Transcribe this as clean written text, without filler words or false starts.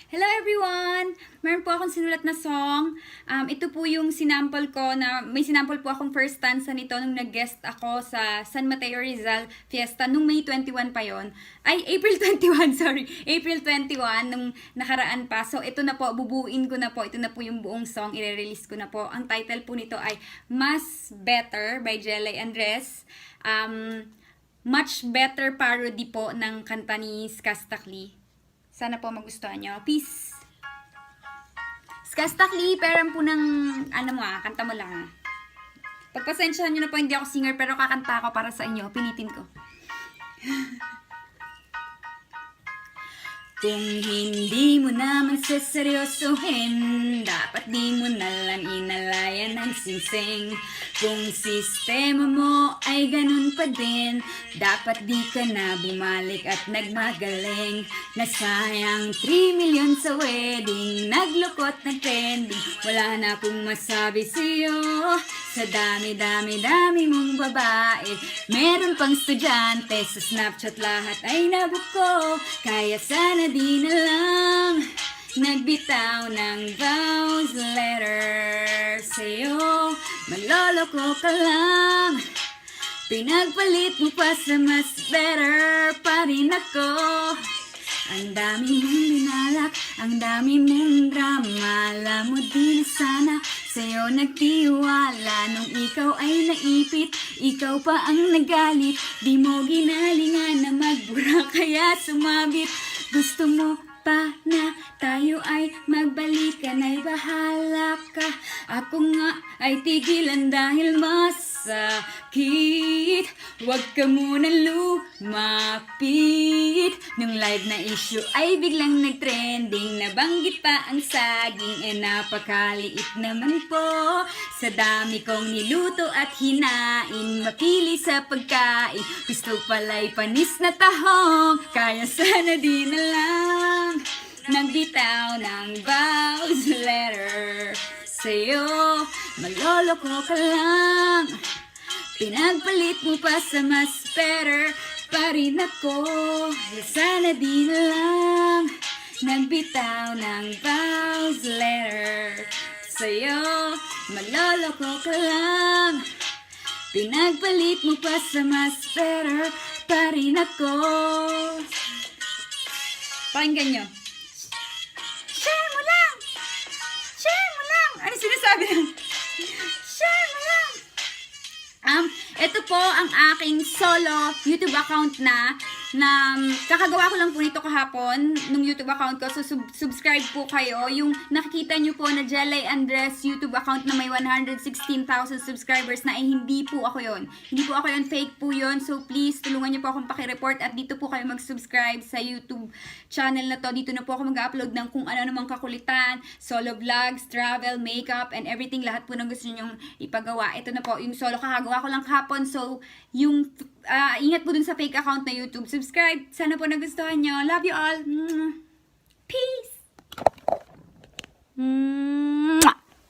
Hello everyone! Meron po akong sinulat na song. Ito po yung sinample ko na, may sinample po akong first stanza nito nung nag-guest ako sa San Mateo Rizal Fiesta nung May 21 pa yon. Ay, April 21, sorry. April 21 nung nakaraan pa. So ito na po, bubuin ko na po. Ito na po yung buong song, i-release ko na po. Ang title po nito ay Mas Better by Jelay Andres. Much better parody po ng kanta ni Skastakli. Sana po magustuhan nyo. Peace! Skastakli, peram po ng, kanta mo lang. Pagpasensyahan nyo na po, hindi ako singer, pero kakanta ako para sa inyo. Pilitin ko. Kung hindi mo naman seseryosohin, dapat di mo nalang inalayan ang singsing. Kung sistema mo ay ganun pa din, dapat di ka na bumalik at nagmagaling. Nasayang 3 million sa wedding, naglukot, nag-trending. Wala na pong masabi sa'yo, sa dami-dami-dami mong babae. Meron pang estudyante, sa Snapchat lahat ay nabuko. Kaya sana di na lang nagbitaw ng vows letter sa'yo. Maloloko ka lang, pinagpalit mo pa sa mas better pa rin ako. Ang dami mong binalak, ang dami mong drama. Alam mo din sana sa'yo nagtiwala nung ikaw ay naipit, ikaw pa ang nagalit. Di mo ginalingan na magbura kaya sumabit. Gusto mo pa na tayo ay magbalikan, ay bahala ka. Ako nga ay tigilan dahil masakit. Huwag ka muna lumapit. Nung live na issue ay biglang nag-trending. Nabanggit pa ang saging, napakaliit naman po. Sa dami kong niluto at hinain, mapili sa pagkain. Gusto pala'y panis na tahong, kaya sana di na lang nagbitaw ng vows letter sa'yo. Maloloko ka lang, pinagpalit mo pa sa mas better pa rin ako. Sana di na lang nagbitaw ng vows letter sa'yo. Maloloko ka lang, pinagpalit mo pa sa mas better pa rin ako. Pakinggan nyo. Share mo lang! Share mo lang! Ano sinasabi lang? Share mo lang! Ito po ang aking solo YouTube account na kakagawa ko lang po nito kahapon nung YouTube account ko. So subscribe po kayo. Yung nakikita nyo po na Jelay Andres YouTube account na may 116,000 subscribers na ay hindi po ako yon. Hindi po ako yon, fake po yon. So please tulungan nyo po akong pakireport at dito po kayo mag-subscribe sa YouTube channel na to. Dito na po ako mag-upload ng kung ano namang kakulitan, solo vlogs, travel, makeup, and everything. Lahat po ng gusto nyo ipagawa. Ito na po yung solo kakagawa ko lang kahapon. So yung ingat po dun sa fake account na YouTube. Subscribe. Sana po nagustuhan nyo. Love you all. Peace!